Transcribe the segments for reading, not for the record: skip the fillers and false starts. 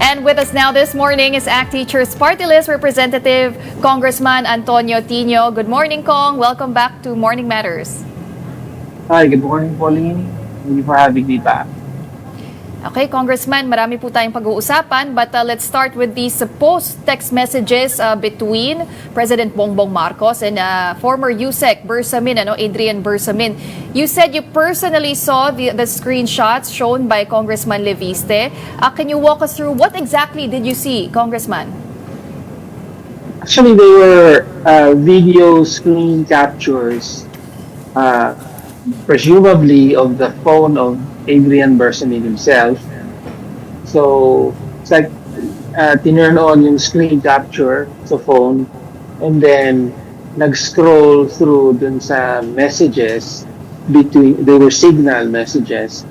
And with us now this morning is ACT Teachers Party List Representative Congressman Antonio Tinio. Good morning, Kong. Welcome back to Morning Matters. Hi, good morning, Pauline. Thank you for having me back. Okay, Congressman, marami po tayong pag-uusapan, but let's start with these supposed text messages between President Bongbong Marcos and former Usec Bersamin, Adrian Bersamin. You said you personally saw the screenshots shown by Congressman Leviste. Can you walk us through what exactly did you see, Congressman? Actually, they were video screen captures, presumably of the phone of Adrian Bersamin himself. So it's like tinurn on yung screen capture sa phone and then nag-scroll through dun sa messages between, they were signal messages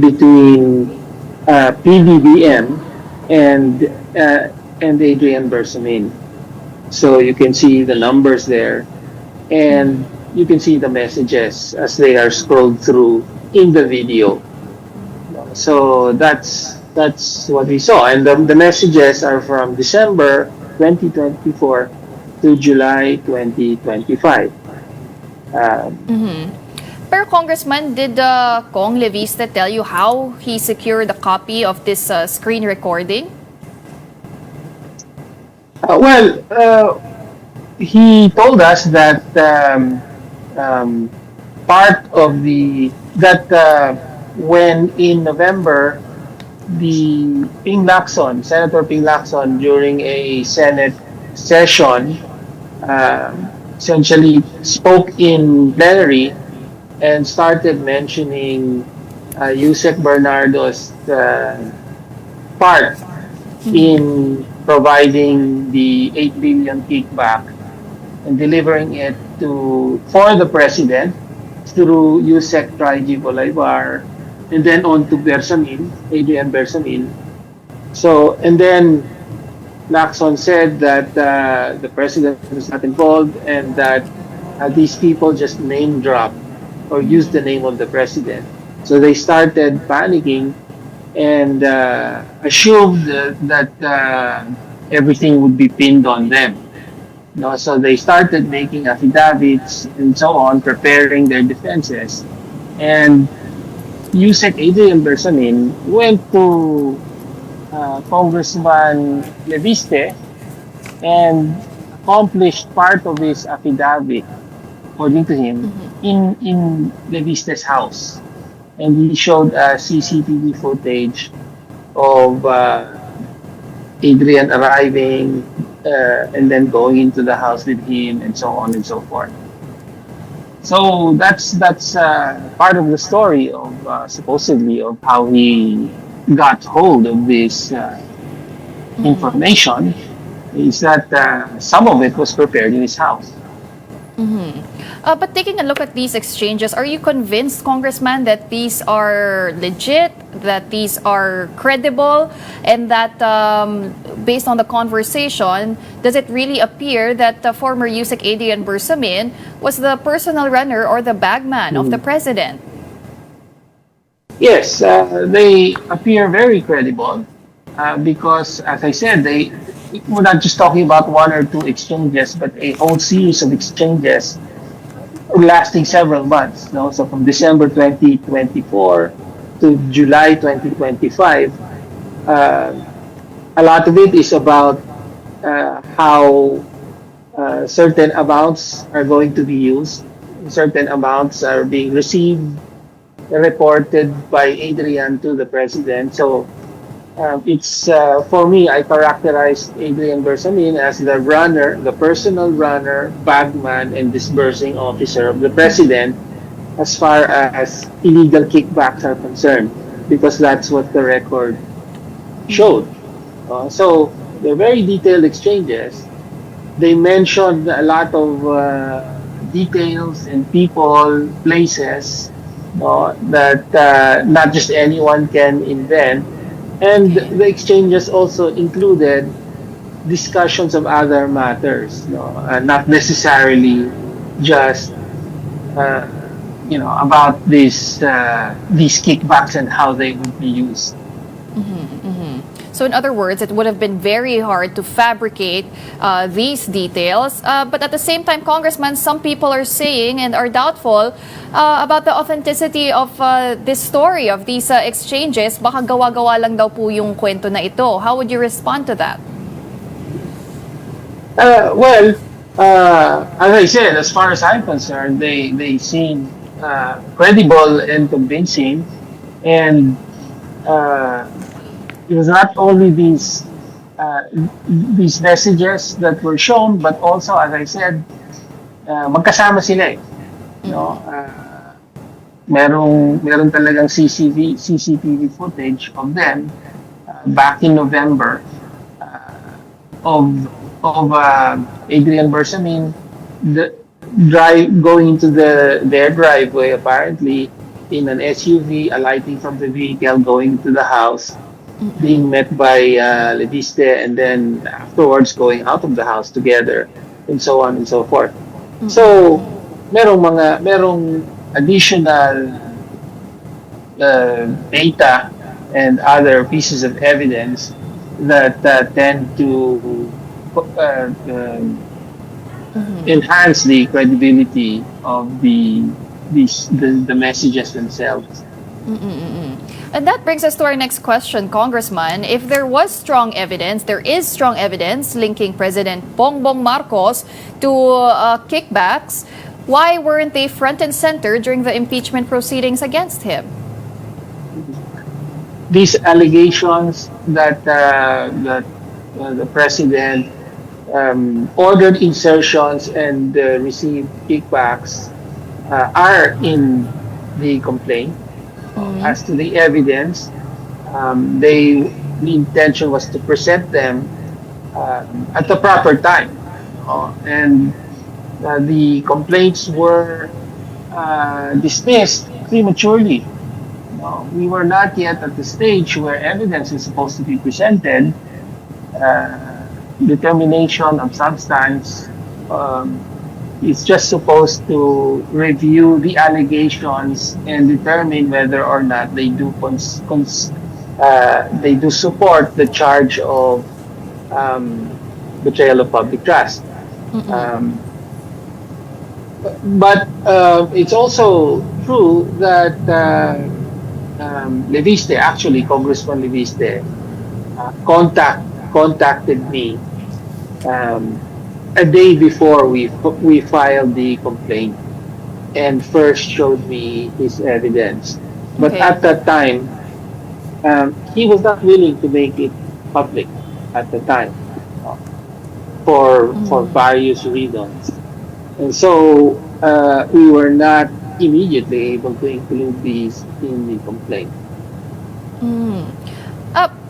between PBBM and Adrian Bersamin. So you can see the numbers there and you can see the messages as they are scrolled through in the video. So that's what we saw, and the messages are from December 2024 to July 2025. Pero Congressman, did Kong Leviste tell you how he secured a copy of this screen recording? He told us that part of when in November, Senator Ping Lacson, during a Senate session, essentially spoke in plenary and started mentioning Usec Bernardo's part in providing the 8 billion kickback and delivering it for the president through Usec Tri-G Bolivar, and then on to Bersamin, Adrian Bersamin. So, and then Lacson said that the president was not involved and that these people just name drop or use the name of the president. So they started panicking and assumed that everything would be pinned on them. So they started making affidavits and so on, preparing their defenses. And Usec Adrian Bersamin went to Congressman Leviste and accomplished part of his affidavit, according to him, in Leviste's house. And he showed CCTV footage of Adrian arriving and then going into the house with him and so on and so forth. So that's part of the story of supposedly of how he got hold of this information, is that some of it was prepared in his house. But taking a look at these exchanges, are you convinced, Congressman, that these are legit, that these are credible, and that based on the conversation, does it really appear that the former Usec Adrian Bersamin was the personal runner or the bagman of the president? Yes, they appear very credible because, as I said, we're not just talking about one or two exchanges, but a whole series of exchanges lasting several months. So from December 2024 to July 2025, a lot of it is about how certain amounts are going to be used, certain amounts are being received, reported by Adrian to the president. So it's for me, I characterized Adrian Bersamin as the runner, the personal runner, bagman, and disbursing officer of the president as far as illegal kickbacks are concerned, because that's what the record showed. So they're very detailed exchanges. They mentioned a lot of details and people, places that not just anyone can invent. And the exchanges also included discussions of other matters, not necessarily just about these kickbacks and how they would be used. So in other words, it would have been very hard to fabricate these details. But at the same time, Congressman, some people are saying and are doubtful about the authenticity of this story, of these exchanges. Baka gawa-gawa lang daw po yung kwento na ito. How would you respond to that? As I said, as far as I'm concerned, they seem credible and convincing, and it was not only these messages that were shown, but also, as I said, magkasama sila eh. No, meron talagang CCTV footage of them back in November of Adrian Bersamin going into their driveway, apparently in an SUV, alighting from the vehicle, going to the house, being met by Leviste, and then afterwards going out of the house together, and so on and so forth. So merong additional data and other pieces of evidence that tend to enhance the credibility of the messages themselves. And that brings us to our next question, Congressman. If there was strong evidence, there is strong evidence linking President Bongbong Marcos to kickbacks, why weren't they front and center during the impeachment proceedings against him? These allegations that the president ordered insertions and received kickbacks are in the complaint. As to the evidence, the intention was to present them at the proper time, and the complaints were dismissed prematurely. We were not yet at the stage where evidence is supposed to be presented. Determination of substance is just supposed to review the allegations and determine whether or not they do support the charge of betrayal of public trust. But it's also true that Leviste, actually Congressman Leviste, contacted me a day before we filed the complaint, and first showed me his evidence. But at that time, he was not willing to make it public at the time for various reasons, and so we were not immediately able to include these in the complaint.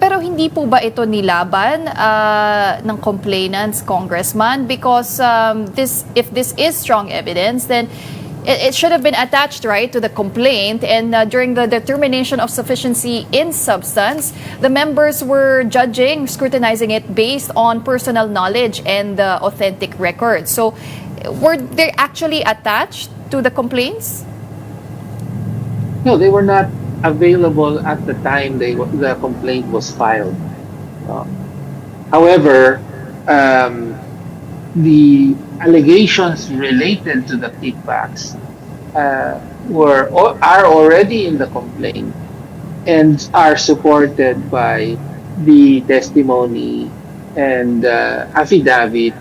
Pero hindi po ba ito nilaban ng complainants, Congressman? Because if this is strong evidence, then it should have been attached, right, to the complaint. And during the determination of sufficiency in substance, the members were scrutinizing it based on personal knowledge and authentic records. So were they actually attached to the complaints? No, they were not available at the time the complaint was filed. However, the allegations related to the kickbacks are already in the complaint and are supported by the testimony and affidavit,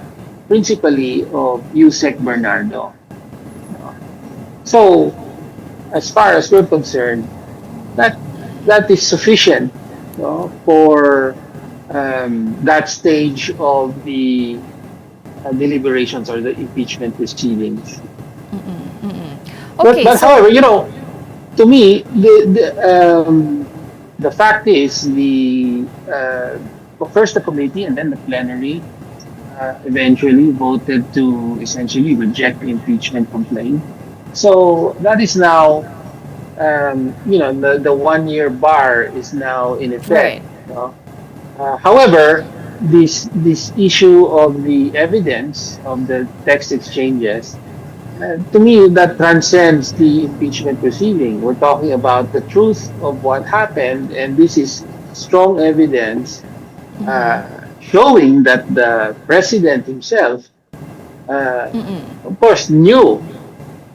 principally of Usec Bernardo. So, as far as we're concerned, that is sufficient for that stage of the deliberations or the impeachment proceedings. Okay, but however, to me, the fact is first the committee and then the plenary eventually voted to essentially reject the impeachment complaint. So that is now, the 1-year bar is now in effect. Right. However, this issue of the evidence of the text exchanges, to me, that transcends the impeachment proceeding. We're talking about the truth of what happened, and this is strong evidence showing that the president himself, uh, of course, knew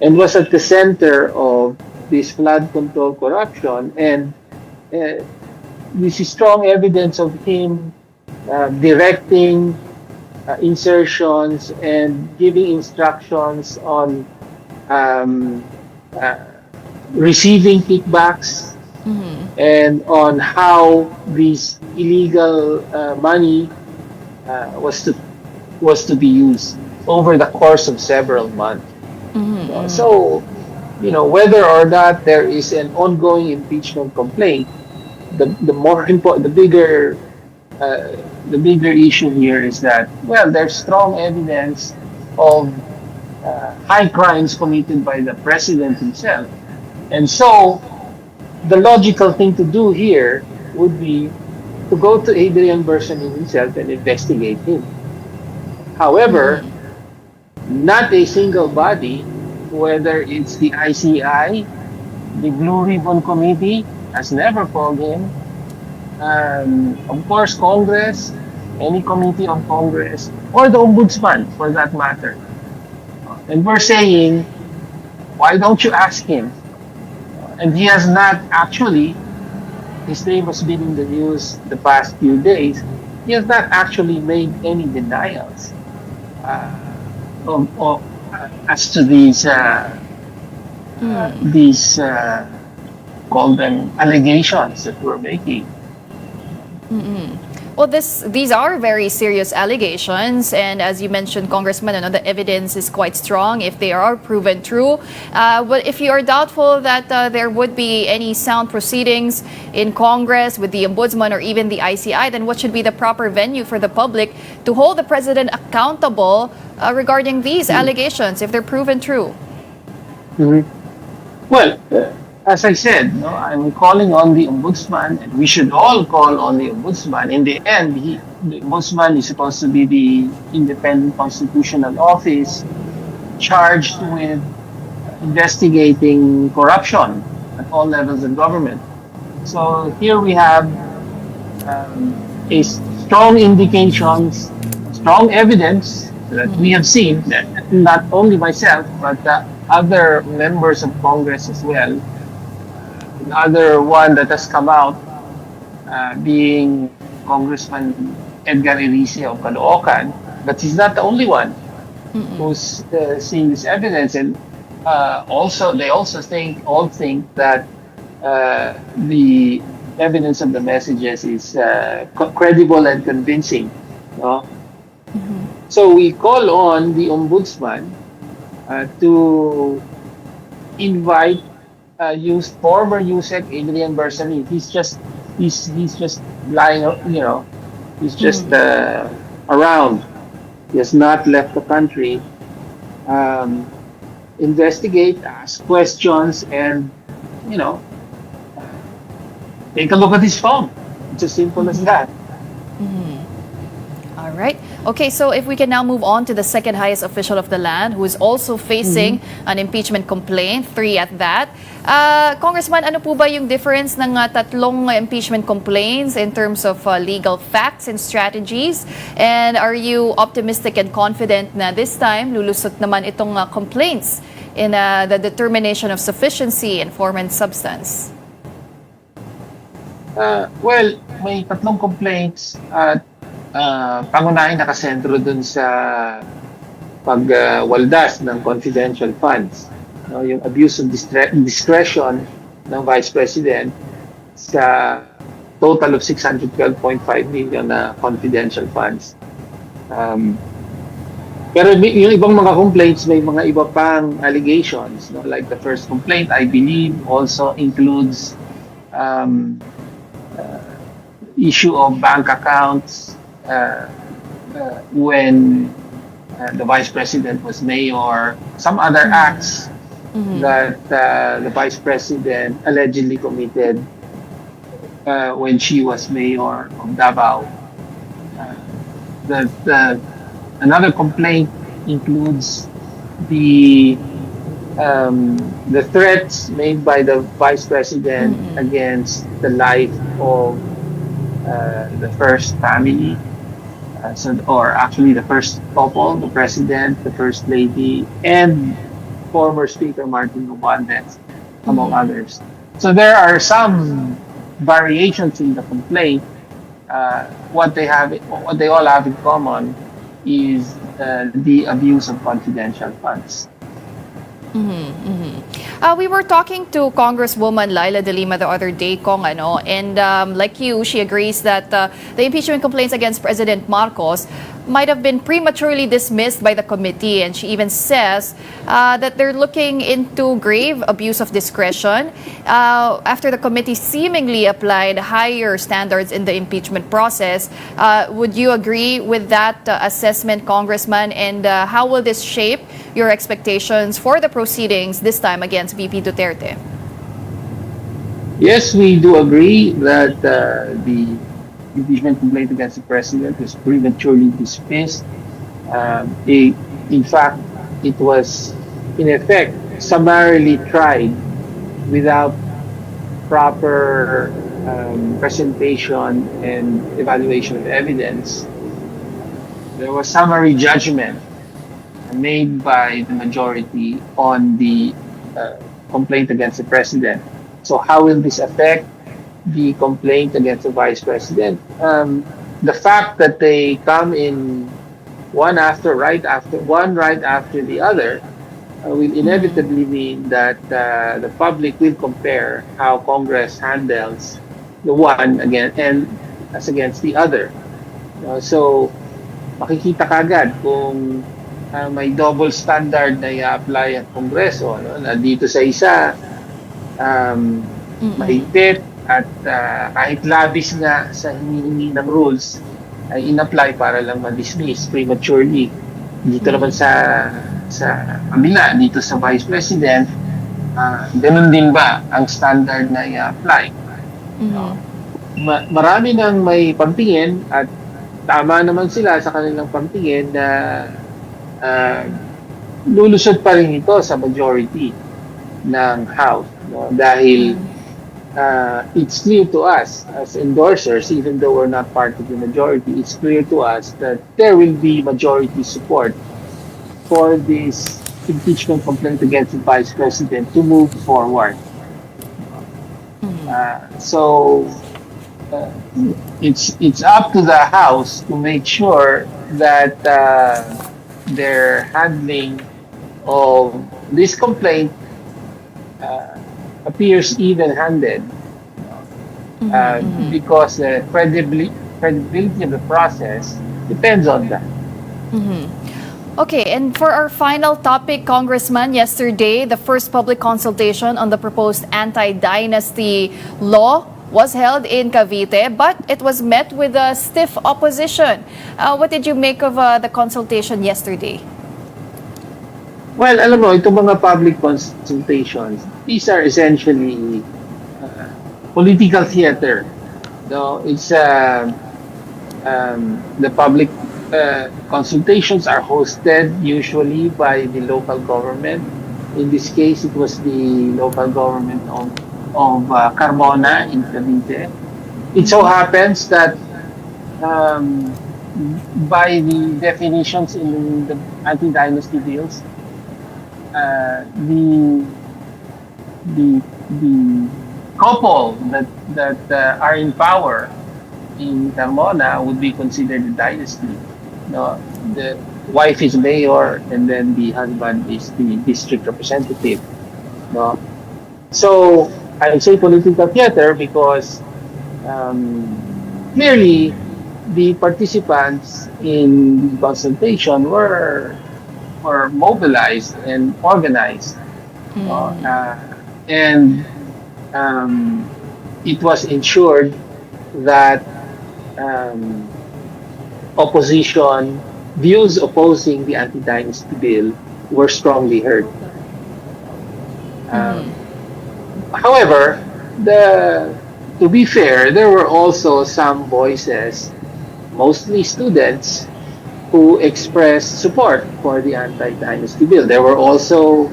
and was at the center of this flood control corruption. And uh, this is strong evidence of him directing insertions and giving instructions on um, uh, receiving kickbacks and on how this illegal money was to be used over the course of several months. So, whether or not there is an ongoing impeachment complaint, the more important, the bigger issue here is that, well, there's strong evidence of high crimes committed by the president himself, and so the logical thing to do here would be to go to Adrian Bersamin himself and investigate him. However, not a single body, whether it's the ICI, the Blue Ribbon Committee, has never called him. Of course, Congress, any committee of Congress, or the Ombudsman for that matter. And we're saying, why don't you ask him? And he has not actually, his name has been in the news the past few days, he has not actually made any denials as to these call them allegations that we're making. Well, these are very serious allegations, and as you mentioned, Congressman, the evidence is quite strong if they are proven true. But if you are doubtful that there would be any sound proceedings in Congress with the Ombudsman or even the ICI, then what should be the proper venue for the public to hold the president accountable regarding these allegations if they're proven true? Well, as I said, I'm calling on the Ombudsman, and we should all call on the Ombudsman. In the end, the Ombudsman is supposed to be the independent constitutional office charged with investigating corruption at all levels of government. So here we have a strong indications, strong evidence that we have seen that not only myself, but other members of Congress as well. Another one that has come out being Congressman Edgar Erice of Caloocan, but he's not the only one who's seeing this evidence, and they also think that the evidence of the messages is credible and convincing. So we call on the Ombudsman to invite former Usec Adrian Bersamin. He's just lying, he's just around. He has not left the country. Investigate, ask questions, and take a look at his phone. It's as simple as that. All right. Okay, so if we can now move on to the second highest official of the land, who is also facing an impeachment complaint, 3 at that. Congressman, ano po ba yung difference ng tatlong impeachment complaints in terms of legal facts and strategies? And are you optimistic and confident na this time lulusot naman itong complaints in the determination of sufficiency in form and substance? Well, may tatlong complaints at pangunahing nakasentro dun sa pagwaldas ng confidential funds. Yung abuse of discretion ng Vice President sa total of 612.5 million na confidential funds. Pero yung ibang mga complaints, may mga iba pang allegations. Like the first complaint, I believe, also includes issue of bank accounts when the Vice President was mayor, some other acts that the Vice President allegedly committed when she was mayor of Davao. Another complaint includes the threats made by the Vice President against the life of the first family, or actually the first couple, the president, the first lady, and former Speaker Martin Romualdez, among others. So there are some variations in the complaint. What they all have in common is the abuse of confidential funds. We were talking to Congresswoman Laila De Lima the other day, Kong, and like you, she agrees that the impeachment complaints against President Marcos might have been prematurely dismissed by the committee, and she even says that they're looking into grave abuse of discretion after the committee seemingly applied higher standards in the impeachment process. Would you agree with that assessment, Congressman, and how will this shape your expectations for the proceedings this time against VP Duterte? Yes, we do agree that the impeachment complaint against the president was prematurely dismissed. In fact, it was, in effect, summarily tried without proper presentation and evaluation of evidence. There was summary judgment made by the majority on the complaint against the president. So how will this affect the complaint against the vice president? The fact that they come in right after the other, will inevitably mean that the public will compare how Congress handles the one as against the other. So makikita kagad kung may double standard na i-apply ang Kongreso. Na dito sa isa, mahigpit at kahit labis nga sa hinihingi ng rules ay in-apply para lang ma-dismiss prematurely. Dito naman sa kabila, dito sa Vice President, ganun din ba ang standard na i-apply? Marami nang may pagtingin at tama naman sila sa kanilang pagtingin na lulusot pa rin ito sa majority ng House. Dahil it's clear to us as endorsers, even though we're not part of the majority, it's clear to us that there will be majority support for this impeachment complaint against the Vice President to move forward. So it's up to the House to make sure that their handling of this complaint appears even-handed, because the credibility of the process depends on that. Okay, and for our final topic, Congressman, yesterday, the first public consultation on the proposed anti-dynasty law was held in Cavite, but it was met with a stiff opposition. What did you make of the consultation yesterday? Well, alam mo, itong mga public consultations, these are essentially political theater. No, it's the public consultations are hosted usually by the local government. In this case, it was the local government of Carmona in Cavite. It so happens that by the definitions in the anti-dynasty bills, the couple that are in power in Carmona would be considered a dynasty. No, the wife is mayor, and then the husband is the district representative. No, so I say political theater because clearly the participants in the consultation were mobilized and organized, and it was ensured that opposition views opposing the anti-dynasty bill were strongly heard. However, to be fair, there were also some voices, mostly students, who expressed support for the anti-dynasty bill. There were also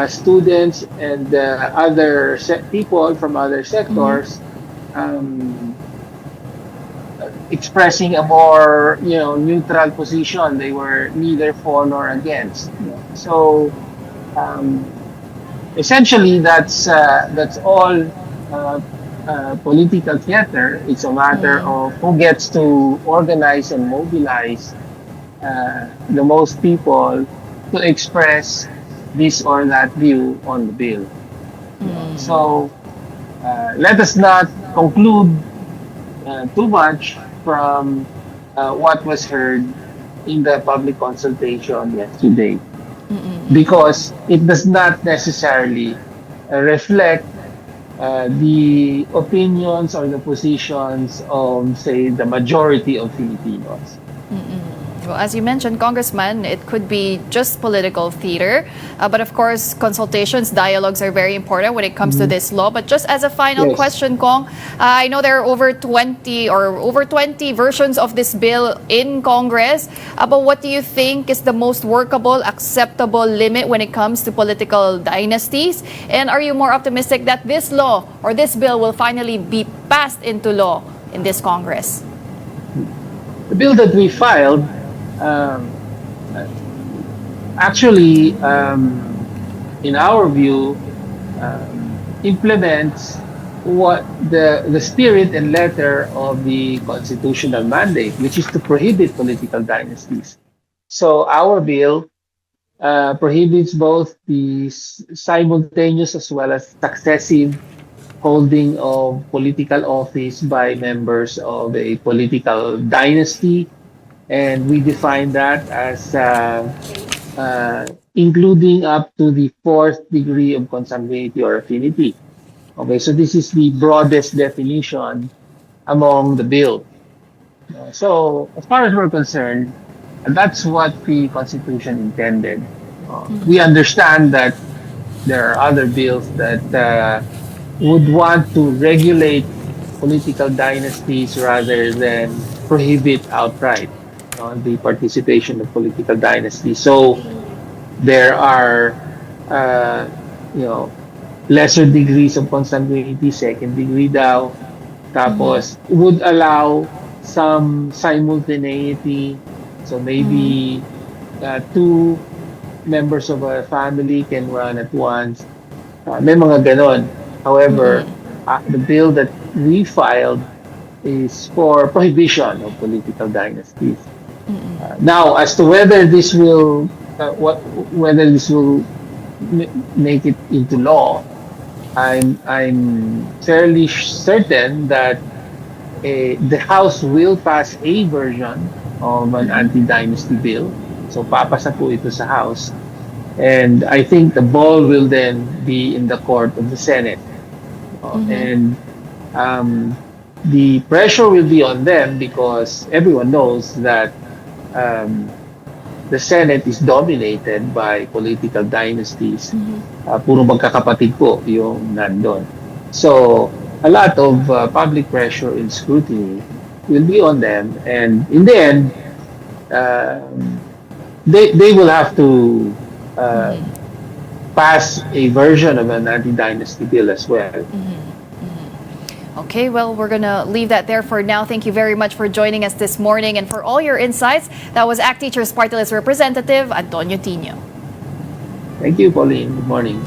students and other people from other sectors expressing a more, neutral position. They were neither for nor against. So um, essentially, that's all political theater. It's a matter of who gets to organize and mobilize the most people to express this or that view on the bill. So let us not conclude too much from what was heard in the public consultation yesterday, because it does not necessarily reflect the opinions or the positions of, say, the majority of Filipinos. Well, as you mentioned, Congressman, it could be just political theater. But of course, consultations, dialogues are very important when it comes to this law. But just as a final Yes. question, Kong, I know there are over 20 versions of this bill in Congress. But what do you think is the most workable, acceptable limit when it comes to political dynasties? And are you more optimistic that this law or this bill will finally be passed into law in this Congress? The bill that we filed um, actually, in our view, implements what the spirit and letter of the constitutional mandate, which is to prohibit political dynasties. So our bill prohibits both the simultaneous as well as successive holding of political office by members of a political dynasty, and we define that as including up to the fourth degree of consanguinity or affinity. Okay, so this is the broadest definition among the bill. So, as far as we're concerned, that's what the Constitution intended. We understand that there are other bills that would want to regulate political dynasties rather than prohibit outright the participation of political dynasties. So there are, uh, you know, lesser degrees of consanguinity, second degree daw. Tapos would allow some simultaneity. So maybe two members of a family can run at once. May mga ganon. However, the bill that we filed is for prohibition of political dynasties. Now, as to whether this will, whether this will make it into law, I'm fairly certain that the House will pass a version of an anti-dynasty bill. So papasa po ito sa House. And I think the ball will then be in the court of the Senate. And the pressure will be on them because everyone knows that the Senate is dominated by political dynasties. Puro magkakapatid po yung nandun. So, a lot of public pressure and scrutiny will be on them. And in the end, they will have to pass a version of an anti-dynasty bill as well. Okay, well, we're going to leave that there for now. Thank you very much for joining us this morning and for all your insights. That was ACT Teachers Party List Representative Antonio Tinio. Thank you, Pauline. Good morning.